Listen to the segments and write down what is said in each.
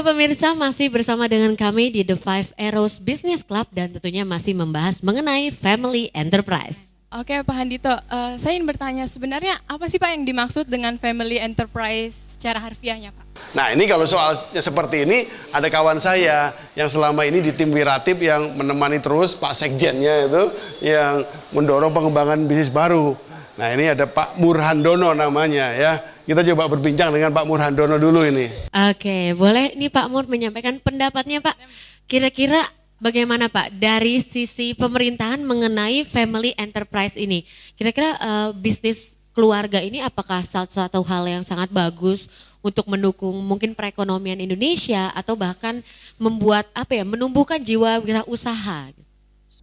pemirsa, masih bersama dengan kami di The Five Arrows Business Club dan tentunya masih membahas mengenai family enterprise. Oke Pak Handito, saya ingin bertanya sebenarnya apa sih Pak yang dimaksud dengan family enterprise secara harfiahnya Pak? Nah ini kalau soal seperti ini ada kawan saya yang selama ini di tim Wiratip yang menemani terus Pak Sekjennya itu yang mendorong pengembangan bisnis baru. Nah ini ada Pak Murhandono namanya ya. Kita coba berbincang dengan Pak Murhandono dulu ini. Oke, boleh nih Pak Mur menyampaikan pendapatnya Pak. Kira-kira bagaimana Pak dari sisi pemerintahan mengenai family enterprise ini? Kira-kira bisnis keluarga ini apakah salah satu hal yang sangat bagus untuk mendukung mungkin perekonomian Indonesia atau bahkan membuat menumbuhkan jiwa wirausaha?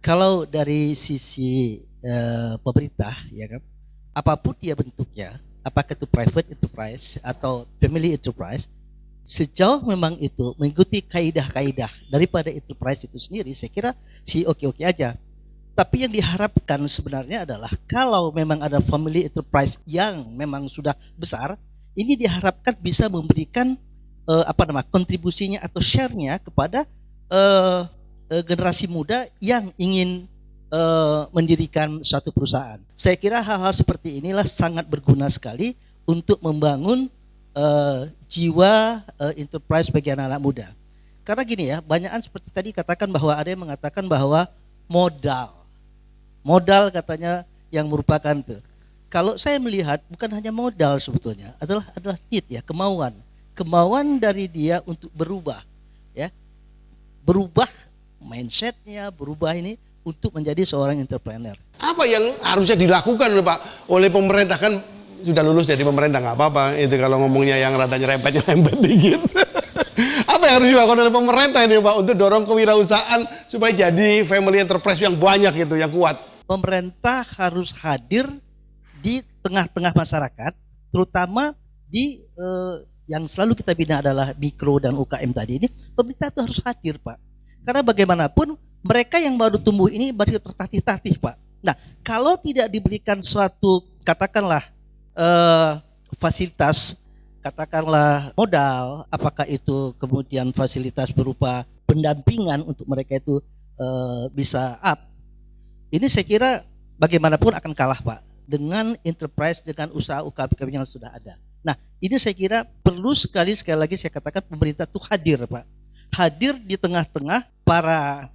Kalau dari sisi pemerintah ya kan, apapun dia bentuknya, apakah itu private enterprise atau family enterprise, sejauh memang itu mengikuti kaidah-kaidah daripada enterprise itu sendiri, saya kira sih oke-oke aja. Tapi yang diharapkan sebenarnya adalah kalau memang ada family enterprise yang memang sudah besar, ini diharapkan bisa memberikan kontribusinya atau share-nya kepada generasi muda yang ingin mendirikan suatu perusahaan. Saya kira hal-hal seperti inilah sangat berguna sekali untuk membangun jiwa enterprise bagi anak-anak muda. Karena gini ya, banyakan seperti tadi katakan bahwa ada yang mengatakan bahwa modal katanya yang merupakan itu. Kalau saya melihat bukan hanya modal sebetulnya, adalah need ya, kemauan dari dia untuk berubah ya, berubah mindsetnya, berubah ini untuk menjadi seorang entrepreneur. Apa yang harusnya dilakukan oleh pemerintah, kan sudah lulus dari pemerintah nggak apa-apa itu kalau ngomongnya yang rada nyerempet dikit. Apa yang harus dilakukan oleh pemerintah ini Pak untuk dorong kewirausahaan supaya jadi family enterprise yang banyak gitu, yang kuat? Pemerintah harus hadir di tengah-tengah masyarakat, terutama di yang selalu kita bina adalah mikro dan UKM tadi ini. Pemerintah itu harus hadir Pak, karena bagaimanapun mereka yang baru tumbuh ini baru tertatih-tatih Pak. Nah kalau tidak diberikan suatu katakanlah fasilitas, katakanlah modal, apakah itu kemudian fasilitas berupa pendampingan untuk mereka itu bisa up, ini saya kira bagaimanapun akan kalah Pak dengan enterprise, dengan usaha UKM yang sudah ada. Nah ini saya kira perlu sekali lagi saya katakan pemerintah itu hadir Pak, hadir di tengah-tengah para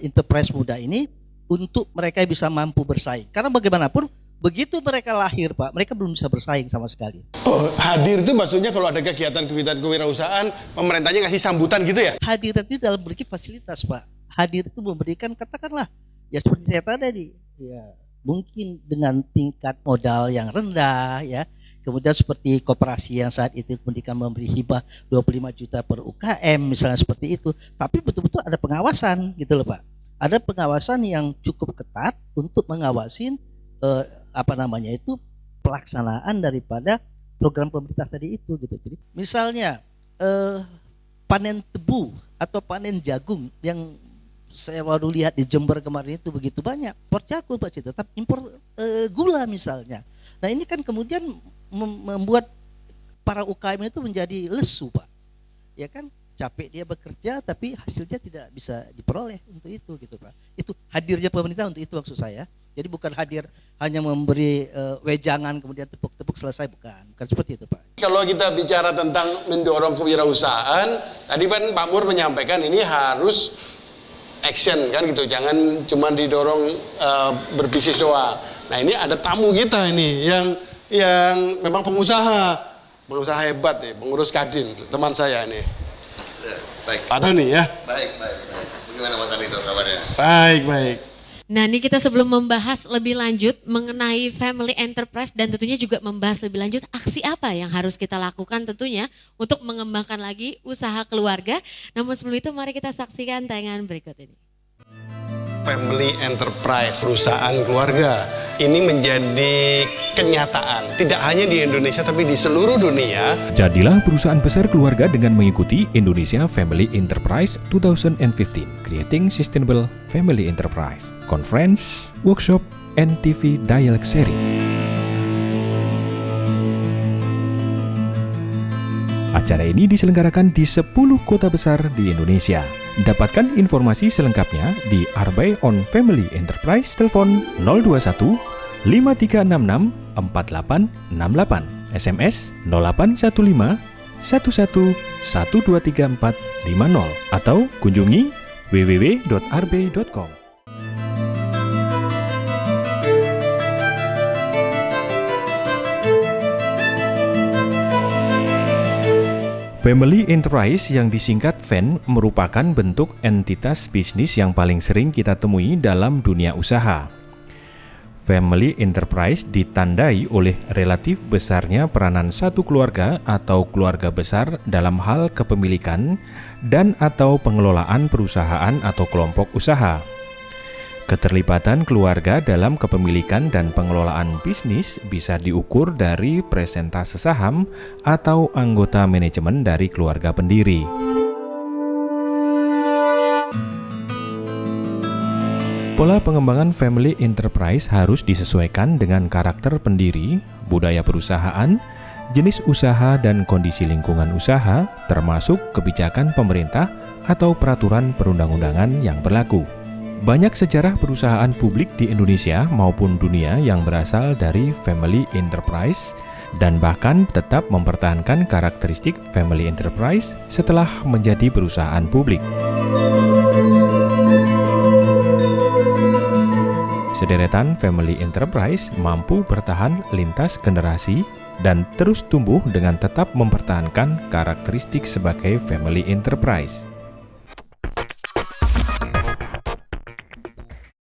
enterprise muda ini untuk mereka bisa mampu bersaing. Karena bagaimanapun begitu mereka lahir Pak, mereka belum bisa bersaing sama sekali. Oh, hadir itu maksudnya kalau ada kegiatan-kegiatan kewirausahaan, pemerintahnya ngasih sambutan gitu ya? Hadir itu dalam bentuk fasilitas Pak. Hadir itu memberikan katakanlah ya seperti saya tadi ya, mungkin dengan tingkat modal yang rendah ya. Kemudian seperti koperasi yang saat itu kemudian memberi hibah 25 juta per UKM misalnya seperti itu. Tapi betul-betul ada pengawasan gitu loh Pak. Ada pengawasan yang cukup ketat untuk mengawasin pelaksanaan daripada program pemerintah tadi itu gitu. Jadi misalnya panen tebu atau panen jagung yang saya baru lihat di Jember kemarin itu begitu banyak. Impor jagung Pak Cita, tetap impor gula misalnya. Nah ini kan kemudian membuat para UKM itu menjadi lesu Pak. Ya kan, capek dia bekerja tapi hasilnya tidak bisa diperoleh untuk itu gitu Pak. Itu hadirnya pemerintah untuk itu maksud saya. Jadi bukan hadir hanya memberi wejangan kemudian tepuk-tepuk selesai, bukan seperti itu Pak. Kalau kita bicara tentang mendorong kewirausahaan, tadi kan Pak Mur menyampaikan ini harus action kan gitu, jangan cuma didorong berbisnis doang. Nah ini ada tamu kita ini yang memang pengusaha hebat nih, pengurus Kadin, teman saya ini. Baik. Pak Tony ya. Baik. Bagaimana Mas Handito kabarnya? Baik. Nah ini kita sebelum membahas lebih lanjut mengenai family enterprise dan tentunya juga membahas lebih lanjut aksi apa yang harus kita lakukan tentunya untuk mengembangkan lagi usaha keluarga. Namun sebelum itu mari kita saksikan tayangan berikut ini. Family enterprise, perusahaan keluarga, ini menjadi kenyataan tidak hanya di Indonesia tapi di seluruh dunia. Jadilah perusahaan besar keluarga dengan mengikuti Indonesia Family Enterprise 2015, Creating Sustainable Family Enterprise, Conference, Workshop, and TV Dialog Series. Acara ini diselenggarakan di 10 kota besar di Indonesia. Dapatkan informasi selengkapnya di Arbay on Family Enterprise, telepon 021 5366 4868, SMS 0815 11 123450 atau kunjungi www.arbay.com. Family Enterprise yang disingkat FEN merupakan bentuk entitas bisnis yang paling sering kita temui dalam dunia usaha. Family Enterprise ditandai oleh relatif besarnya peranan satu keluarga atau keluarga besar dalam hal kepemilikan dan atau pengelolaan perusahaan atau kelompok usaha. Keterlibatan keluarga dalam kepemilikan dan pengelolaan bisnis bisa diukur dari persentase saham atau anggota manajemen dari keluarga pendiri. Pola pengembangan family enterprise harus disesuaikan dengan karakter pendiri, budaya perusahaan, jenis usaha dan kondisi lingkungan usaha, termasuk kebijakan pemerintah atau peraturan perundang-undangan yang berlaku. Banyak sejarah perusahaan publik di Indonesia maupun dunia yang berasal dari family enterprise dan bahkan tetap mempertahankan karakteristik family enterprise setelah menjadi perusahaan publik. Sederetan family enterprise mampu bertahan lintas generasi dan terus tumbuh dengan tetap mempertahankan karakteristik sebagai family enterprise.